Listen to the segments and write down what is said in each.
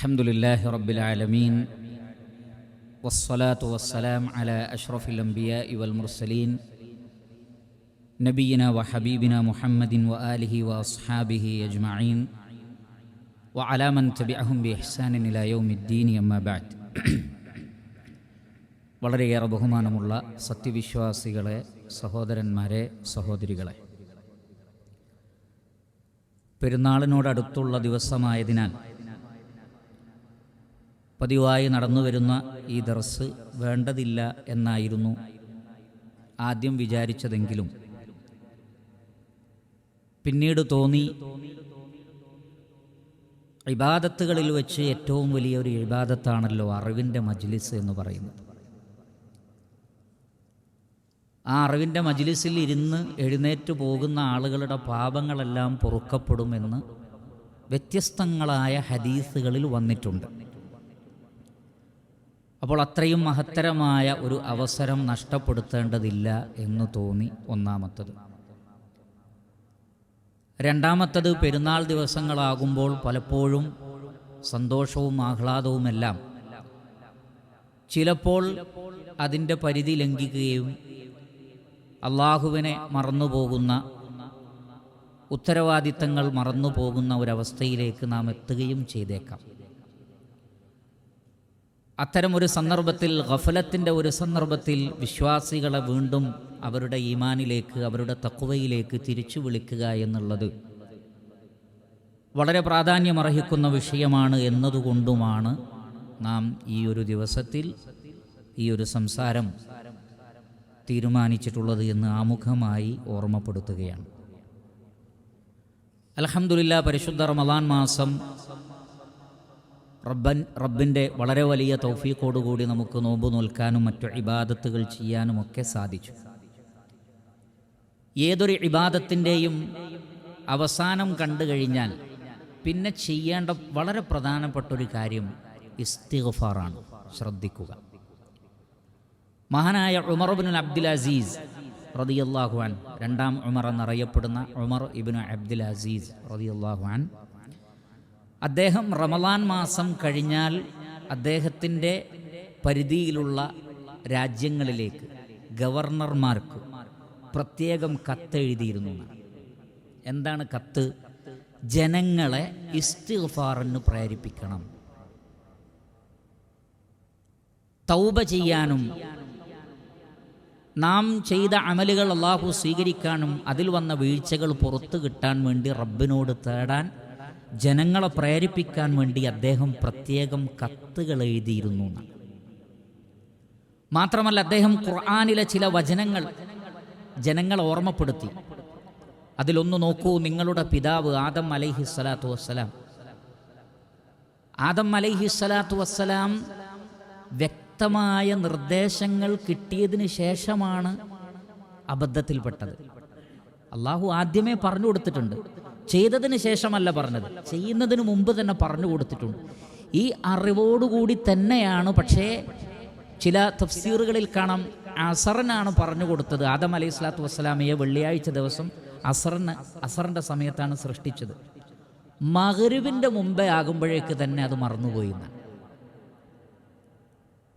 الحمدلله رب العالمين والصلاة والسلام على أشرف الأنبياء والمرسلين نبينا وحبيبنا محمد وآله وأصحابه أجمعين وعلى من تبعهم بإحسان إلى يوم الدين أما بعد. വളരെയേറെ ബഹുമാനമുള്ള സത്യവിശ്വാസികളെ, സഹോദരന്മാരെ, സഹോദരികളെ, പെരുന്നാളിനോടടുത്തുള്ള ദിവസമായതിനാൽ പതിവായി നടന്നുവരുന്ന ഈ ദർസ് വേണ്ടതില്ല എന്നായിരുന്നു ആദ്യം വിചാരിച്ചതെങ്കിലും പിന്നീട് തോന്നി, ഇബാദത്തുകളിൽ വെച്ച് ഏറ്റവും വലിയൊരു ഇബാദത്താണല്ലോ അറിവിൻ്റെ മജ്ലിസ് എന്ന് പറയുന്നത്. ആ അറിവിൻ്റെ മജ്ലിസിൽ ഇരുന്ന് എഴുന്നേറ്റ് പോകുന്ന ആളുകളുടെ പാപങ്ങളെല്ലാം പൊറുക്കപ്പെടുമെന്ന് വ്യത്യസ്തങ്ങളായ ഹദീസുകളിൽ വന്നിട്ടുണ്ട്. അപ്പോൾ അത്രയും മഹത്തരമായ ഒരു അവസരം നഷ്ടപ്പെടുത്തേണ്ടതില്ല എന്ന് തോന്നി. ഒന്നാമത്തത്. രണ്ടാമത്തത്, പെരുന്നാൾ ദിവസങ്ങളാകുമ്പോൾ പലപ്പോഴും സന്തോഷവും ആഹ്ലാദവുമെല്ലാം ചിലപ്പോൾ അതിൻ്റെ പരിധി ലംഘിക്കുകയും അള്ളാഹുവിനെ മറന്നുപോകുന്ന, ഉത്തരവാദിത്തങ്ങൾ മറന്നുപോകുന്ന ഒരവസ്ഥയിലേക്ക് നാം എത്തുകയും ചെയ്തേക്കാം. അത്തരമൊരു സന്ദർഭത്തിൽ, ഗഫലത്തിൻ്റെ ഒരു സന്ദർഭത്തിൽ വിശ്വാസികളെ വീണ്ടും അവരുടെ ഈമാനിലേക്ക്, അവരുടെ തഖ്വയിലേക്ക് തിരിച്ചു വിളിക്കുക എന്നുള്ളത് വളരെ പ്രാധാന്യമർഹിക്കുന്ന വിഷയമാണ് എന്നതുകൊണ്ടുമാണ് നാം ഈ ഒരു ദിവസത്തിൽ ഈ ഒരു സംസാരം തീരുമാനിച്ചിട്ടുള്ളത് എന്ന് ആമുഖമായി ഓർമ്മപ്പെടുത്തുകയാണ്. അൽഹംദുലില്ലാഹ്, പരിശുദ്ധ റമളാൻ മാസം റബ്ബിൻ്റെ വളരെ വലിയ തൗഫീഖോടുകൂടി നമുക്ക് നോമ്പ് നോൽക്കാനും മറ്റു ഇബാദത്തുകൾ ചെയ്യാനുമൊക്കെ സാധിച്ചു. ഏതൊരു ഇബാദത്തിൻ്റെയും അവസാനം കണ്ടു കഴിഞ്ഞാൽ പിന്നെ ചെയ്യേണ്ട വളരെ പ്രധാനപ്പെട്ടൊരു കാര്യം ഇസ്തിഗ്ഫാറാണ്. ശ്രദ്ധിക്കുക. മഹാനായ ഉമർ ഇബ്നു അബ്ദുൽ അസീസ് റളിയല്ലാഹു അൻഹു, രണ്ടാം ഉമർ എന്നറിയപ്പെടുന്ന ഉമർ ഇബ്നു അബ്ദുൽ അസീസ് റളിയല്ലാഹു അൻഹു, അദ്ദേഹം റമളാൻ മാസം കഴിഞ്ഞാൽ അദ്ദേഹത്തിൻ്റെ പരിധിയിലുള്ള രാജ്യങ്ങളിലേക്ക് ഗവർണർമാർക്ക് പ്രത്യേകം കത്തെഴുതിയിരുന്നു. എന്താണ് കത്ത്? ജനങ്ങളെ ഇസ്തിഗ്ഫാറിന് പ്രേരിപ്പിക്കണം, തൗബ ചെയ്യാനും നാം ചെയ്ത അമലുകൾ അള്ളാഹു സ്വീകരിക്കാനും അതിൽ വന്ന വീഴ്ചകൾ പുറത്തു കിട്ടാൻ വേണ്ടി റബ്ബിനോട് തേടാൻ ജനങ്ങളെ പ്രേരിപ്പിക്കാൻ വേണ്ടി അദ്ദേഹം പ്രത്യേകം കത്തുകൾ എഴുതിയിരുന്നു. മാത്രമല്ല, അദ്ദേഹം ഖുർആനിലെ ചില വചനങ്ങൾ ജനങ്ങളെ ഓർമ്മപ്പെടുത്തി. അതിലൊന്ന് നോക്കൂ. നിങ്ങളുടെ പിതാവ് ആദം അലൈഹിസ്സലാത്തു വസ്സലാം വ്യക്തമായ നിർദ്ദേശങ്ങൾ കിട്ടിയതിന് ശേഷമാണ് അബദ്ധത്തിൽപ്പെട്ടത്. അള്ളാഹു ആദ്യമേ പറഞ്ഞു കൊടുത്തിട്ടുണ്ട്, ചെയ്തതിന് ശേഷമല്ല പറഞ്ഞത്, ചെയ്യുന്നതിന് മുമ്പ് തന്നെ പറഞ്ഞു കൊടുത്തിട്ടുണ്ട്. ഈ അറിവോടുകൂടി തന്നെയാണ്. പക്ഷേ ചില തഫ്സീറുകളിൽ കാണാം അസറിനാണ് പറഞ്ഞു കൊടുത്തത്. ആദം അലൈഹി സ്വലാത്തു വസ്സലാമയെ വെള്ളിയാഴ്ച ദിവസം അസറിൻ്റെ സമയത്താണ് സൃഷ്ടിച്ചത്. മഗ്രിബിൻ്റെ മുമ്പേ ആകുമ്പോഴേക്ക് തന്നെ അത് മറന്നുപോയി.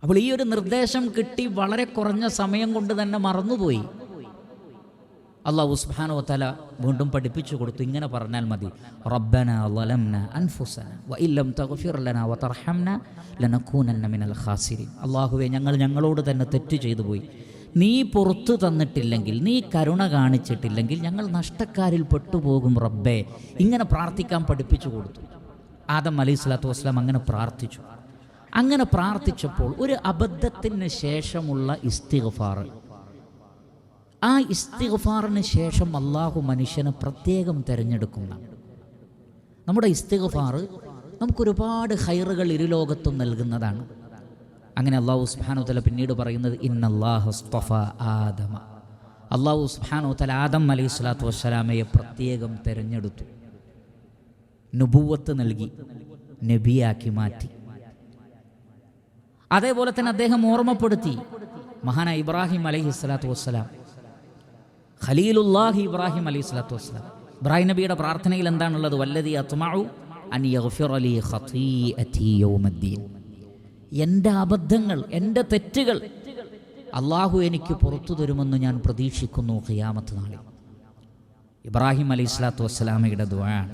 അപ്പോൾ ഈ ഒരു നിർദ്ദേശം കിട്ടി വളരെ കുറഞ്ഞ സമയം കൊണ്ട് തന്നെ മറന്നുപോയി. അല്ലാഹു സുബ്ഹാനഹു വതആല വീണ്ടും പഠിപ്പിച്ചു കൊടുത്തു. ഇങ്ങനെ പറഞ്ഞാൽ മതി: റബ്ബനാ ളലംനാ അൻഫുസനാ വഇല്ലം തഗ്ഫിർ ലനാ വതർഹംനാ ലനകൂനന്ന മിനൽ ഖാസിരീൻ. അല്ലാഹുവേ, ഞങ്ങളോട് തന്നെ തെറ്റ് ചെയ്തു പോയി. നീ പുറത്തു തന്നിട്ടില്ലെങ്കിൽ, നീ കരുണ കാണിച്ചിട്ടില്ലെങ്കിൽ ഞങ്ങൾ നഷ്ടക്കാരിൽ പെട്ടുപോകും റബ്ബേ. ഇങ്ങനെ പ്രാർത്ഥിക്കാൻ പഠിപ്പിച്ചു കൊടുത്തു. ആദം അലൈഹി സ്വലാത്തു വസ്സലാം അങ്ങനെ പ്രാർത്ഥിച്ചു. അങ്ങനെ പ്രാർത്ഥിച്ചപ്പോൾ ഒരു അബദ്ധത്തിന് ശേഷമുള്ള ഇസ്തിഗ്ഫാർ, ആ ഇസ്തിഗ്ഫാറിന് ശേഷം അള്ളാഹു മനുഷ്യനെ പ്രത്യേകം തിരഞ്ഞെടുക്കുന്ന നമ്മുടെ ഇസ്തിഗ്ഫാർ നമുക്കൊരുപാട് ഖൈറുകൾ ഇരുലോകത്തും നൽകുന്നതാണ്. അങ്ങനെ അള്ളാഹു സുബ്ഹാനഹു വതആല പിന്നീട് പറയുന്നത്, ഇന്നല്ലാഹ ഇസ്തഫാ ആദമ. അള്ളാഹു സുബ്ഹാനഹു വതആല ആദം അലൈഹി സ്വലാത്തു വസ്സലാമയെ പ്രത്യേകം തിരഞ്ഞെടുത്തു, നുബുവത്ത് നൽകി, നബിയാക്കി മാറ്റി. അതേപോലെ തന്നെ അദ്ദേഹം ഓർമ്മപ്പെടുത്തി മഹാനായ ഇബ്രാഹിം അലൈഹി സ്വലാത്തു വസ്സലാം, ഖലീലുല്ലാഹി ഇബ്രാഹിം അലൈഹി സ്വലാത്തു വസ്സലാം. ഇബ്രാഹിം നബിയുടെ പ്രാർത്ഥനയിൽ എന്താണുള്ളത്? വല്ലദീ അത്മഉ അൻ യഗ്ഫിറ ലീ ഖതീഅതി യൗമദ്ദീൻ. എൻ്റെ അബദ്ധങ്ങൾ, എൻ്റെ തെറ്റുകൾ അള്ളാഹു എനിക്ക് പുറത്തു തരുമെന്ന് ഞാൻ പ്രതീക്ഷിക്കുന്നു ഖിയാമത്ത് നാളിൽ. ഇബ്രാഹിം അലൈഹിസ്സലാത്തു വസ്സലാമയുടെ ദുആയാണ്.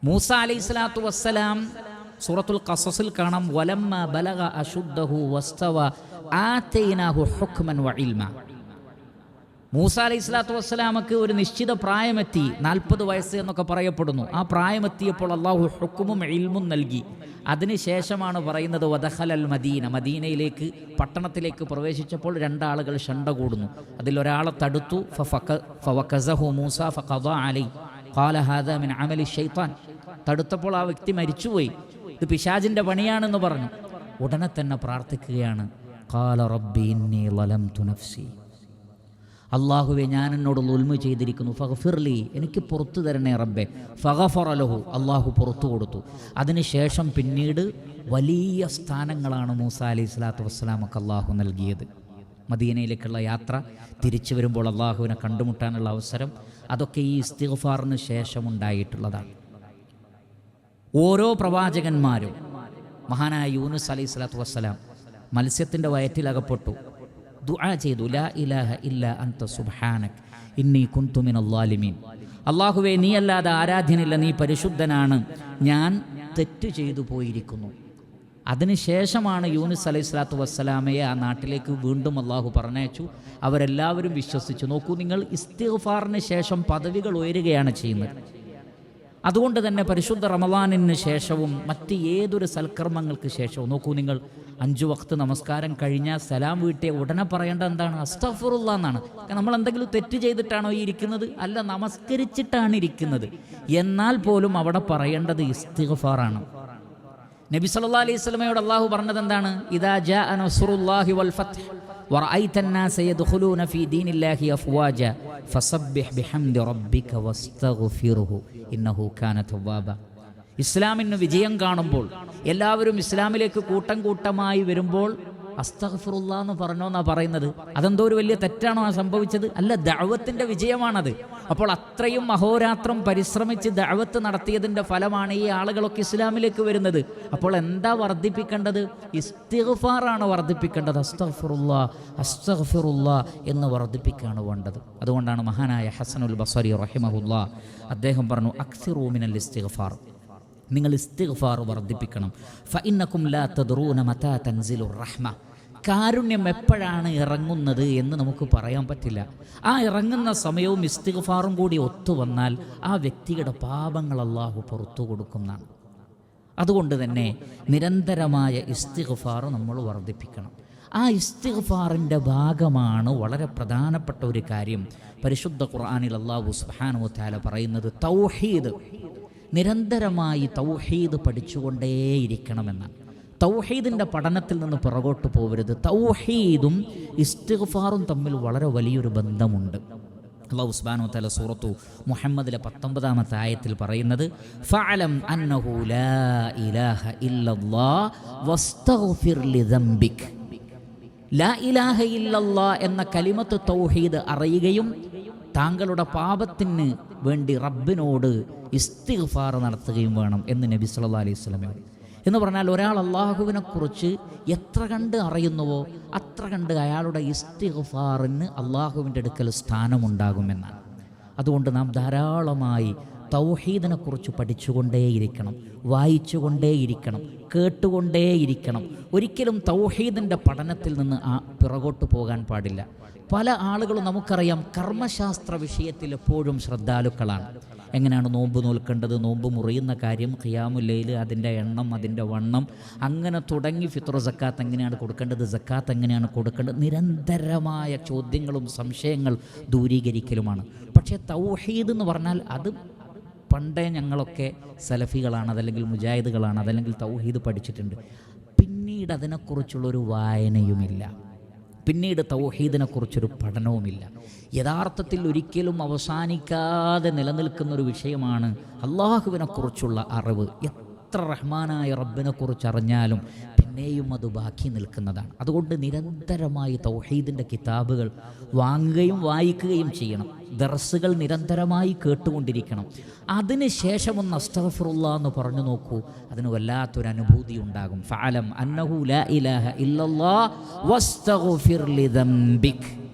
മൂസ അലൈഹിസ്സലാത്തു വസ്സലാം സൂറത്തുൽ ഖസസിൽ കാണാം, വലമ്മ ബലഗ അശുദ്ധഹു വസ്തവ ആതൈനാഹു ഹുക്മൻ വഇൽമ. മൂസ അലൈഹിസ്സലാത്തു വസ്സലാമക്ക് ഒരു നിശ്ചിത പ്രായമെത്തി, 40 വയസ്സ് എന്നൊക്കെ പറയപ്പെടുന്നു. ആ പ്രായമെത്തിയപ്പോൾ അള്ളാഹു ഹുക്മും ഇൽമും നൽകി. അതിനുശേഷമാണ് പറയുന്നത് വദഖലൽ മദീന, മദീനയിലേക്ക് പട്ടണത്തിലേക്ക് പ്രവേശിച്ചപ്പോൾ 2 ആളുകൾ ശണ്ട കൂടുന്നു. അതിലൊരാളെ തടുത്തു. ഫവകസഹു മൂസ ഫഖദാ അലൈഹി ഖാല ഹാദാ മിൻ അമലി ശൈത്താൻ. തടുത്തപ്പോൾ ആ വ്യക്തി മരിച്ചുപോയി. ഇത് പിശാചിൻ്റെ പണിയാണെന്ന് പറഞ്ഞു. ഉടനെ തന്നെ പ്രാർത്ഥിക്കുകയാണ്, ഖാല റബ്ബി ഇന്നി ളലംതു നഫ്സി, അള്ളാഹുവെ ഞാൻ എന്നോട് ദുൽമ ചെയ്തിരിക്കുന്നു, ഫഗ്ഫിർലി എനിക്ക് പുറത്തു തരണേ റബ്ബെ. ഫഗഫറ ലഹു, അള്ളാഹു പുറത്തു കൊടുത്തു. അതിനുശേഷം പിന്നീട് വലിയ സ്ഥാനങ്ങളാണ് മൂസ അലൈഹിസ്സലാത്തു വസ്സലാമക്ക് അള്ളാഹു നൽകിയത്. മദീനയിലേക്കുള്ള യാത്ര, തിരിച്ചു വരുമ്പോൾ അള്ളാഹുവിനെ കണ്ടുമുട്ടാനുള്ള അവസരം, അതൊക്കെ ഈ ഇസ്തിഗ്ഫാറിന് ശേഷം ഉണ്ടായിട്ടുള്ളതാണ്. ഓരോ പ്രവാചകന്മാരും, മഹാനായ യൂനുസ് അലൈഹിസ്സലാത്തു വസ്സലാം മത്സ്യത്തിൻ്റെ വയറ്റിലകപ്പെട്ടു, ദുആ ചെയ്തു, ലാ ഇലാഹ ഇല്ല അൻത സുബ്ഹാനക ഇന്നി കുൻതു മിനൽ ളാലിമീൻ. അല്ലാഹുവേ നീ അല്ലാതെ ആരാധ്യനില്ല, നീ പരിശുദ്ധനാണ്, ഞാൻ തെറ്റ് ചെയ്തു പോയിരിക്കുന്നു. അതിനുശേഷമാണ് യൂനുസ് അലൈഹിസ്സലാത്തു വസ്സലാമയെ ആ നാട്ടിലേക്ക് വീണ്ടും അള്ളാഹു പറഞ്ഞയച്ചു. അവരെല്ലാവരും വിശ്വസിച്ചു. നോക്കൂ നിങ്ങൾ, ഇസ്തിഗ്ഫാറിന് ശേഷം പദവികൾ ഉയരുകയാണ് ചെയ്യുന്നത്. അതുകൊണ്ട് തന്നെ പരിശുദ്ധ റമളാനിന് ശേഷവും മറ്റ് ഏതൊരു സൽക്കർമ്മങ്ങൾക്ക് ശേഷവും നോക്കൂ നിങ്ങൾ, 5 വക്ത് നമസ്കാരം കഴിഞ്ഞാൽ സലാം വീട്ടിയ ഉടനെ പറയേണ്ട എന്താണ്? അസ്തഗ്ഫിറുല്ലാഹ് എന്നാണ്. നമ്മൾ എന്തെങ്കിലും തെറ്റ് ചെയ്തിട്ടാണോ ഈ ഇരിക്കുന്നത്? അല്ല, നമസ്കരിച്ചിട്ടാണ് ഇരിക്കുന്നത്. എന്നാൽ പോലും അവിടെ പറയേണ്ടത് ഇസ്തിഗ്ഫാറാണ്. നബി സല്ലല്ലാഹു അലൈഹി വസല്ലമയോട് അള്ളാഹു പറഞ്ഞത് എന്താണ്? ഇദാ ജാഅ നസ്റുല്ലാഹി വൽ ഫത്ഹ് വറഅയ്ത അന്നാസ യദ്ഖുലൂന ഫീ ദീനില്ലാഹി അഫ്വാജ ഫസബ്ബിഹ് ബിഹംദി റബ്ബിക വസ്തഗ്ഫിർഹു ഇന്നഹു കാന തവ്വാബ. ഇസ്ലാമിന് വിജയം കാണുമ്പോൾ, എല്ലാവരും ഇസ്ലാമിലേക്ക് കൂട്ടം കൂട്ടമായി വരുമ്പോൾ അസ്തഗ്ഫിറുല്ലാഹ് എന്ന് പറഞ്ഞോന്നാ പറയുന്നത്. അതെന്തോ ഒരു വലിയ തെറ്റാണോ സംഭവിച്ചത്? അല്ല, ദഅവത്തിന്റെ വിജയമാണത്. അപ്പോൾ അത്രയും അഹോരാത്രം പരിശ്രമിച്ച് ദഅവത്ത് നടത്തിയതിൻ്റെ ഫലമാണ് ഈ ആളുകളൊക്കെ ഇസ്ലാമിലേക്ക് വരുന്നത്. അപ്പോൾ എന്താ വർദ്ധിപ്പിക്കേണ്ടത്? ഇസ്തിഗ്ഫാറാണ് വർദ്ധിപ്പിക്കേണ്ടത്. അസ്തഗ്ഫിറുല്ലാഹ് അസ്തഗ്ഫിറുല്ലാഹ് എന്ന് വർദ്ധിപ്പിക്കുകയാണ് വേണ്ടത്. അതുകൊണ്ടാണ് മഹാനായ ഹസനുൽ ബസ്രി റഹിമഹുല്ലാഹ് അദ്ദേഹം പറഞ്ഞു, അക്സിറൂ മിനൽ ഇസ്തിഗ്ഫാർ, നിങ്ങൾ ഇസ്തിഗ്ഫാർ വർദ്ധിപ്പിക്കണം. ഫഇന്നകും ലാ തദ്റൂന മതാ തൻസിലുർ റഹ്മ, കാരുണ്യം എപ്പോഴാണ് ഇറങ്ങുന്നത് എന്ന് നമുക്ക് പറയാൻ പറ്റില്ല. ആ ഇറങ്ങുന്ന സമയവും ഇസ്തിഗ്ഫാറും കൂടി ഒത്തുവന്നാൽ ആ വ്യക്തിയുടെ പാപങ്ങൾ അല്ലാഹു പുറത്തു കൊടുക്കുന്നതാണ്. അതുകൊണ്ട് തന്നെ നിരന്തരമായ ഇസ്തിഗ്ഫാർ നമ്മൾ വർദ്ധിപ്പിക്കണം. ആ ഇസ്തിഗ്ഫാറിൻ്റെ ഭാഗമാണ് വളരെ പ്രധാനപ്പെട്ട ഒരു കാര്യം. പരിശുദ്ധ ഖുർആനിൽ അല്ലാഹു സുബ്ഹാനഹു വ തആല പറയുന്നത് തൗഹീദ്, നിരന്തരമായി തൗഹീദ് പഠിച്ചുകൊണ്ടേയിരിക്കണമെന്നാണ്. തൗഹീദിൻ്റെ പഠനത്തിൽ നിന്ന് പുറകോട്ട് പോകരുത്. തൗഹീദും ഇസ്തിഗ്ഫാറും തമ്മിൽ വളരെ വലിയൊരു ബന്ധമുണ്ട്. അല്ലാഹു സുബ്ഹാനഹു വ തആല സൂറത്തു മുഹമ്മദിലെ 19-ാമത്തെ ആയത്തിൽ പറയുന്നത്, ഫഅലം അന്നഹു ലാ ഇലാഹ ഇല്ലല്ലാഹ് വസ്തഗ്ഫിർ ലിദംബിക്. ലാ ഇലാഹ ഇല്ലല്ലാഹ് എന്ന കലിമത്ത് തൗഹീദ് അറിയുകയും താങ്കളുടെ പാപത്തിന് വേണ്ടി റബ്ബിനോട് ഇസ്തിഗ്ഫാർ നടത്തുകയും വേണം എന്ന് നബി സല്ലല്ലാഹു അലൈഹി വസല്ലം. എന്ന് പറഞ്ഞാൽ ഒരാൾ അള്ളാഹുവിനെക്കുറിച്ച് എത്ര കണ്ട് അറിയുന്നുവോ അത്ര കണ്ട് അയാളുടെ ഇസ്തിഗ്ഫാറിന് അള്ളാഹുവിൻ്റെ അടുക്കൽ സ്ഥാനമുണ്ടാകുമെന്നാണ്. അതുകൊണ്ട് നാം ധാരാളമായി തൗഹീദിനെക്കുറിച്ച് പഠിച്ചുകൊണ്ടേയിരിക്കണം, വായിച്ചുകൊണ്ടേയിരിക്കണം, കേട്ടുകൊണ്ടേയിരിക്കണം. ഒരിക്കലും തൗഹീദിൻ്റെ പഠനത്തിൽ നിന്ന് പിറകോട്ട് പോകാൻ പാടില്ല. പല ആളുകളും നമുക്കറിയാം കർമ്മശാസ്ത്ര വിഷയത്തിൽ എപ്പോഴും ശ്രദ്ധാലുക്കളാണ്. എങ്ങനെയാണ് നോമ്പ് നോൽക്കേണ്ടത്, നോമ്പ് മുറിയുന്ന കാര്യം, ഖിയാമുൽ ലൈൽ, അതിൻ്റെ എണ്ണം, അതിൻ്റെ വണ്ണം, അങ്ങനെ തുടങ്ങി ഫിത്ർ സക്കാത്ത് എങ്ങനെയാണ് കൊടുക്കേണ്ടത്, സക്കാത്ത് എങ്ങനെയാണ് കൊടുക്കേണ്ടത്, നിരന്തരമായ ചോദ്യങ്ങളും സംശയങ്ങൾ ദൂരീകരിക്കലുമാണ്. പക്ഷേ തൗഹീദ് എന്ന് പറഞ്ഞാൽ അത് പണ്ടേ ഞങ്ങളൊക്കെ സലഫികളാണ്, അതല്ലെങ്കിൽ മുജാഹിദുകളാണ്, അതല്ലെങ്കിൽ തൗഹീദ് പഠിച്ചിട്ടുണ്ട്. പിന്നീട് അതിനെക്കുറിച്ചുള്ളൊരു വായനയുമില്ല, പിന്നീട് തൗഹീദിനെക്കുറിച്ചൊരു പഠനവുമില്ല. യഥാർത്ഥത്തിൽ ഒരിക്കലും അവസാനിക്കാതെ നിലനിൽക്കുന്നൊരു വിഷയമാണ് അള്ളാഹുവിനെക്കുറിച്ചുള്ള അറിവ്. എത്ര റഹ്മാനായ റബ്ബിനെക്കുറിച്ച് അറിഞ്ഞാലും പിന്നെയും അത് ബാക്കി നിൽക്കുന്നതാണ്. അതുകൊണ്ട് നിരന്തരമായി തൗഹീദിൻ്റെ കിതാബുകൾ വാങ്ങുകയും വായിക്കുകയും ചെയ്യണം. ദർസുകൾ നിരന്തരമായി കേട്ടുകൊണ്ടിരിക്കണം. അതിന് ശേഷം ഒന്ന് അസ്തഗ്ഫിറുല്ലാഹ് എന്ന് പറഞ്ഞു നോക്കൂ, അതിന് വല്ലാത്തൊരു അനുഭൂതി ഉണ്ടാകും. ഫഅലം അന്നഹു ലാ ഇലാഹ ഇല്ലല്ലാഹ് വസ്തഗ്ഫിർ ലിദംബിക്.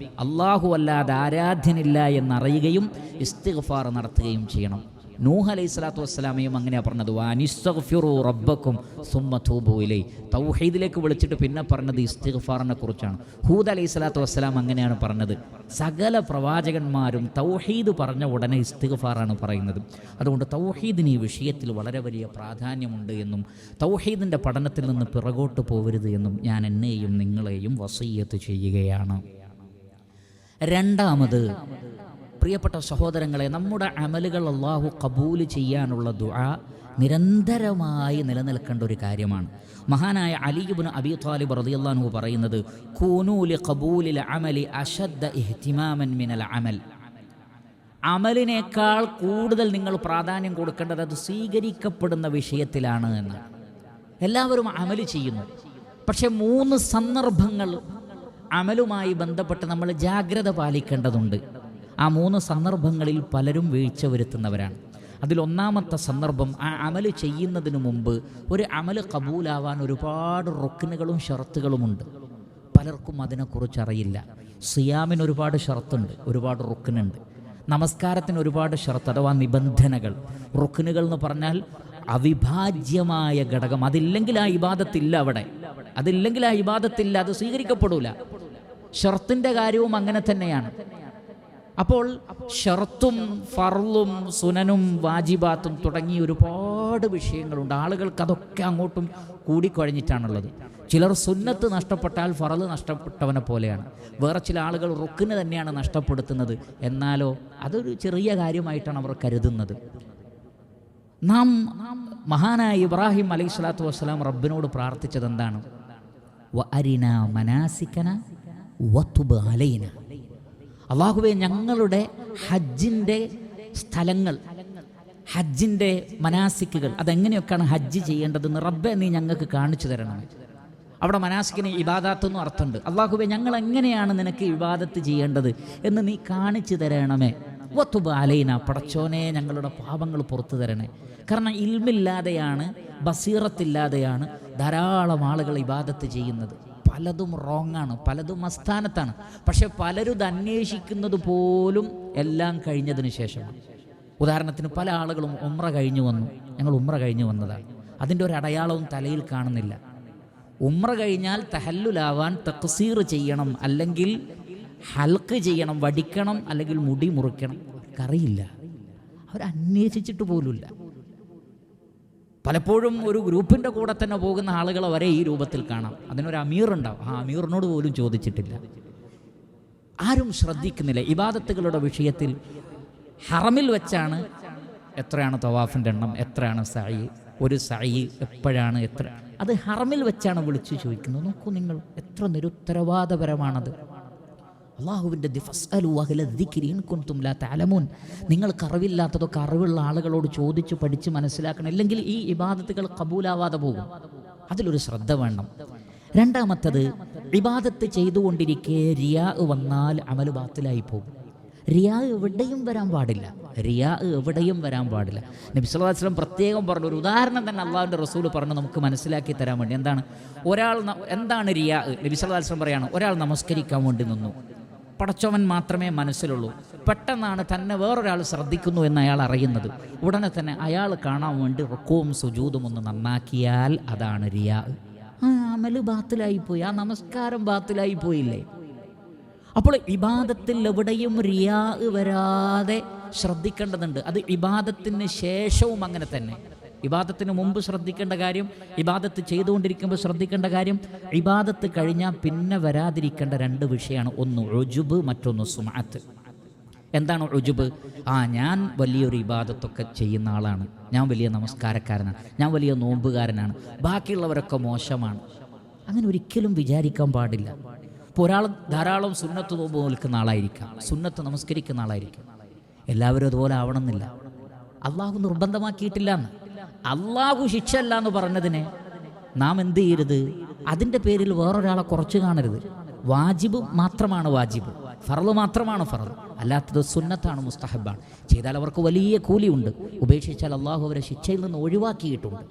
അല്ലാഹു അല്ലാതെ ആരാധ്യനില്ല എന്നറിയുകയും ഇസ്തിഗ്ഫാർ നടത്തുകയും ചെയ്യണം. നൂഹ് അലൈഹി സ്വലാത്തു വസ്സലാമയും അങ്ങനെയാണ് പറഞ്ഞത്, വനിസ്തഗ്ഫിറു റബ്ബക്കും സുമ്മ തൂബു ഇലൈഹി. തൗഹീദിലേക്ക് വിളിച്ചിട്ട് പിന്നെ പറഞ്ഞത് ഇസ്തിഗ്ഫാറിനെ കുറിച്ചാണ്. ഹൂദ് അലൈഹി സ്വലാത്തു വസ്സലാം അങ്ങനെയാണ് പറഞ്ഞത്. സകല പ്രവാചകന്മാരും തൗഹീദ് പറഞ്ഞ ഉടനെ ഇസ്തിഗ്ഫാറാണ് പറയുന്നത്. അതുകൊണ്ട് തൗഹീദിന് ഈ വിഷയത്തിൽ വളരെ വലിയ പ്രാധാന്യമുണ്ട് എന്നും തൗഹീദിൻ്റെ പഠനത്തിൽ നിന്ന് പിറകോട്ട് പോകരുത് എന്നും ഞാൻ എന്നെയും നിങ്ങളെയും വസിയ്യത്ത് ചെയ്യുകയാണ്. രണ്ടാമത്, പ്രിയപ്പെട്ട സഹോദരങ്ങളെ, നമ്മുടെ അമലുകൾ അല്ലാഹു ഖബൂൽ ചെയ്യാനുള്ള ദുആ നിരന്തരമായി നിലനിൽക്കേണ്ട ഒരു കാര്യമാണ്. മഹാനായ അലി ഇബ്നു അബീ ത്വാലിബ് റളിയല്ലാഹു അൻഹു പറയുന്നത്, കൂനൂ ലിഖബൂലിൽ അമലി അശദ്ദ ഇഹ്തിമാമൻ മിനൽ അമൽ. അമലിനേക്കാൾ കൂടുതൽ നിങ്ങൾ പ്രാധാന്യം കൊടുക്കേണ്ടത് അത് സ്വീകരിക്കപ്പെടുന്ന വിഷയത്തിലാണ് എന്ന്. എല്ലാവരും അമല് ചെയ്യുന്നു, പക്ഷെ 3 സന്ദർഭങ്ങൾ അമലുമായി ബന്ധപ്പെട്ട് നമ്മൾ ജാഗ്രത പാലിക്കേണ്ടതുണ്ട്. ആ 3 സന്ദർഭങ്ങളിൽ പലരും വീഴ്ച വരുത്തുന്നവരാണ്. അതിലൊന്നാമത്തെ സന്ദർഭം, ആ അമല് ചെയ്യുന്നതിന് മുമ്പ് ഒരു അമല് കബൂലാവാൻ ഒരുപാട് റുക്നുകളും ഷർത്തുകളുമുണ്ട്. പലർക്കും അതിനെക്കുറിച്ച് അറിയില്ല. സിയാമിന് ഒരുപാട് ഷർത്തുണ്ട്, ഒരുപാട് റുക്നുണ്ട്. നമസ്കാരത്തിന് ഒരുപാട് ഷർത്ത് അഥവാ നിബന്ധനകൾ. റുക്നുകൾ എന്ന് പറഞ്ഞാൽ അവിഭാജ്യമായ ഘടകം. അതില്ലെങ്കിൽ ആ ഇബാദത്തില്ല. അവിടെ അതില്ലെങ്കിൽ ആ ഇബാദത്തില്ല, അത് സ്വീകരിക്കപ്പെടൂല. ഷർത്തിൻ്റെ കാര്യവും അങ്ങനെ തന്നെയാണ്. അപ്പോൾ ഷർത്തും ഫർളും സുനനും വാജിബാത്തും തുടങ്ങി ഒരുപാട് വിഷയങ്ങളുണ്ട്. ആളുകൾക്ക് അതൊക്കെ അങ്ങോട്ടും കൂടിക്കുഴഞ്ഞിട്ടാണുള്ളത്. ചിലർ സുന്നത്ത് നഷ്ടപ്പെട്ടാൽ ഫറള് നഷ്ടപ്പെട്ടവനെ പോലെയാണ്. വേറെ ചില ആളുകൾ റുക്കിന് തന്നെയാണ് നഷ്ടപ്പെടുത്തുന്നത്. എന്നാലോ അതൊരു ചെറിയ കാര്യമായിട്ടാണ് അവർ കരുതുന്നത്. നാം മഹാനായ ഇബ്രാഹിം അലൈഹി സ്വലാത്തു വസ്സലാം റബ്ബിനോട് പ്രാർത്ഥിച്ചത് എന്താണ്? വ അരിനാ മനാസികന വതുബ് അലൈന. അല്ലാഹുവേ, ഞങ്ങളുടെ ഹജ്ജിൻ്റെ സ്ഥലങ്ങൾ, ഹജ്ജിൻ്റെ മനാസിക്കുകൾ, അതെങ്ങനെയൊക്കെയാണ് ഹജ്ജ് ചെയ്യേണ്ടതെന്ന് റബ്ബെ നീ ഞങ്ങൾക്ക് കാണിച്ചു തരണം. അവിടെ മനാസിക്കിന് ഇബാദത്ത് എന്നും അർത്ഥമുണ്ട്. അല്ലാഹുവേ, ഞങ്ങൾ എങ്ങനെയാണ് നിനക്ക് ഇബാദത്ത് ചെയ്യേണ്ടത് എന്ന് നീ കാണിച്ചു തരണമേ. വതുബ് അലൈന, പടച്ചോനെ ഞങ്ങളുടെ പാപങ്ങൾ പുറത്തു തരണേ. കാരണം ഇൽമില്ലാതെയാണ്, ബസീറത്തില്ലാതെയാണ് ധാരാളം ആളുകൾ ഇബാദത്ത് ചെയ്യുന്നത്. പലതും റോങ്ങാണ്, പലതും അസ്ഥാനത്താണ്. പക്ഷെ പലരും ഇത് അന്വേഷിക്കുന്നത് പോലും എല്ലാം കഴിഞ്ഞതിന് ശേഷമാണ്. ഉദാഹരണത്തിന് പല ആളുകളും ഉംറ കഴിഞ്ഞു വന്നു, ഞങ്ങൾ ഉംറ കഴിഞ്ഞു വന്നതാണ്, അതിൻ്റെ ഒരു അടയാളവും തലയിൽ കാണുന്നില്ല. ഉംറ കഴിഞ്ഞാൽ തഹല്ലുലാവാൻ തഖ്സീർ ചെയ്യണം, അല്ലെങ്കിൽ ഹൽക്ക് ചെയ്യണം, വടിക്കണം, അല്ലെങ്കിൽ മുടി മുറിക്കണം. അവർക്കറിയില്ല, അവരന്വേഷിച്ചിട്ട് പോലുമില്ല. പലപ്പോഴും ഒരു ഗ്രൂപ്പിൻ്റെ കൂടെ തന്നെ പോകുന്ന ആളുകളെ വരെ ഈ രൂപത്തിൽ കാണാം. അതിനൊരു അമീർ ഉണ്ടാവും, ആ അമീറിനോട് പോലും ചോദിച്ചിട്ടില്ല. ആരും ശ്രദ്ധിക്കുന്നില്ല. ഇബാദത്തുകളുടെ വിഷയത്തിൽ ഹറമിൽ വെച്ചാണ് എത്രയാണ് തവാഫിൻ്റെ എണ്ണം, എത്രയാണ് സഅയ്, ഒരു സഅയ് എപ്പോഴാണ്, എത്ര, അത് ഹറമിൽ വെച്ചാണ് വിളിച്ചു ചോദിക്കുന്നത്. നോക്കൂ നിങ്ങൾ, എത്ര നിരുത്തരവാദപരമാണത്. അള്ളാഹുവിൻ്റെ നിങ്ങൾക്ക് അറിവില്ലാത്തതൊക്കെ അറിവുള്ള ആളുകളോട് ചോദിച്ച് പഠിച്ച് മനസ്സിലാക്കണം. ഇല്ലെങ്കിൽ ഈ ഇബാദത്തുകൾ കബൂലാവാതെ പോകും. അതിലൊരു ശ്രദ്ധ വേണം. രണ്ടാമത്തത്, ഇബാദത്ത് ചെയ്തുകൊണ്ടിരിക്കെ റിയാ വന്നാൽ അമല് ബാത്തിലായി പോകും. റിയാ എവിടെയും വരാൻ പാടില്ല. റിയാ എവിടെയും വരാൻ പാടില്ല. നബി സല്ലല്ലാഹു അലൈഹി വസല്ലം പ്രത്യേകം പറഞ്ഞു, ഒരു ഉദാഹരണം തന്നെ അള്ളാഹുവിൻ്റെ റസൂൽ പറഞ്ഞു നമുക്ക് മനസ്സിലാക്കി തരാൻ വേണ്ടി. എന്താണ് റിയാ? നബി സല്ലല്ലാഹു അലൈഹി വസല്ലം പറയാണ്, ഒരാൾ നമസ്കരിക്കാൻ വേണ്ടി നിന്നു, പടച്ചവൻ മാത്രമേ മനസ്സിലുള്ളൂ. പെട്ടെന്നാണ് തന്നെ വേറൊരാൾ ശ്രദ്ധിക്കുന്നു എന്ന് അയാൾ അറിയുന്നത്. ഉടനെ തന്നെ അയാൾ കാണാൻ വേണ്ടി റുക്കൂവും സുജൂദും ഒന്ന് നന്നാക്കിയാൽ അതാണ് റിയാ. ആ അമല് ബാത്തിലായിപ്പോയി, ആ നമസ്കാരം ബാത്തിലായി പോയില്ലേ? അപ്പോൾ ഇബാദത്തിൽ എവിടെയും റിയാ വരാതെ ശ്രദ്ധിക്കേണ്ടതുണ്ട്. അത് ഇബാദത്തിന് ശേഷവും അങ്ങനെ തന്നെ. ഇബാദത്തിന് മുമ്പ് ശ്രദ്ധിക്കേണ്ട കാര്യം, ഇബാദത്ത് ചെയ്തുകൊണ്ടിരിക്കുമ്പോൾ ശ്രദ്ധിക്കേണ്ട കാര്യം, ഇബാദത്ത് കഴിഞ്ഞാൽ പിന്നെ വരാതിരിക്കേണ്ട 2 വിഷയമാണ്. ഒന്ന് ഉജുബ്, മറ്റൊന്ന് സുമഅത്ത്. എന്താണ് ഉജുബ്? ഞാൻ വലിയൊരു ഇബാദത്തൊക്കെ ചെയ്യുന്ന ആളാണ്, ഞാൻ വലിയ നമസ്കാരക്കാരനാണ്, ഞാൻ വലിയ നോമ്പുകാരനാണ്, ബാക്കിയുള്ളവരൊക്കെ മോശമാണ്. അങ്ങനെ ഒരിക്കലും വിചാരിക്കാൻ പാടില്ല. ഇപ്പോൾ ഒരാൾ ധാരാളം സുന്നത്ത് നോമ്പ് നിൽക്കുന്ന ആളായിരിക്കാം, സുന്നത്ത് നമസ്കരിക്കുന്ന ആളായിരിക്കും. എല്ലാവരും അതുപോലെ ആവണമെന്നില്ല. അള്ളാഹു നിർബന്ധമാക്കിയിട്ടില്ല എന്ന്. അള്ളാഹു ശിക്ഷ അല്ല എന്ന് പറഞ്ഞതിനെ നാം എന്ത് ചെയ്യരുത്? അതിൻ്റെ പേരിൽ വേറൊരാളെ കുറച്ച് കാണരുത്. വാജിബ് മാത്രമാണ് വാജിബ്, ഫർള് മാത്രമാണ് ഫർള്, അല്ലാത്തത് സുന്നത്താണ്, മുസ്തഹബാണ്. ചെയ്താൽ അവർക്ക് വലിയ കൂലിയുണ്ട്, ഉപേക്ഷിച്ചാൽ അള്ളാഹു അവരെ ശിക്ഷയിൽ നിന്ന് ഒഴിവാക്കിയിട്ടുണ്ട്.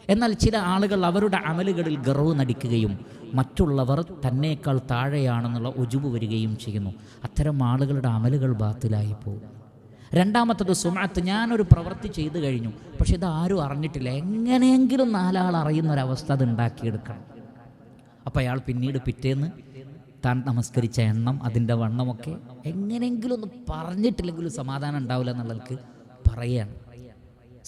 എന്നാൽ ചില ആളുകൾ അവരുടെ അമലുകളിൽ ഗർവ് നടിക്കുകയും മറ്റുള്ളവർ തന്നേക്കാൾ താഴെയാണെന്നുള്ള ഉജുബ് വരികയും ചെയ്യുന്നു. അത്തരം ആളുകളുടെ അമലുകൾ ബാത്തിലായി പോകും. രണ്ടാമത്തത് സുമഅത്ത്. ഞാനൊരു പ്രവൃത്തി ചെയ്തു കഴിഞ്ഞു, പക്ഷെ ഇത് ആരും അറിഞ്ഞിട്ടില്ല. എങ്ങനെയെങ്കിലും 4 ആൾ അറിയുന്നൊരവസ്ഥ അത് ഉണ്ടാക്കിയെടുക്കണം. അപ്പോൾ അയാൾ പിന്നീട് പിറ്റേന്ന് താൻ നമസ്കരിച്ച എണ്ണം, അതിൻ്റെ വണ്ണമൊക്കെ എങ്ങനെയെങ്കിലും ഒന്ന് പറഞ്ഞിട്ടില്ലെങ്കിലും സമാധാനം ഉണ്ടാവില്ല എന്നുള്ളവർക്ക് പറയുകയാണ്.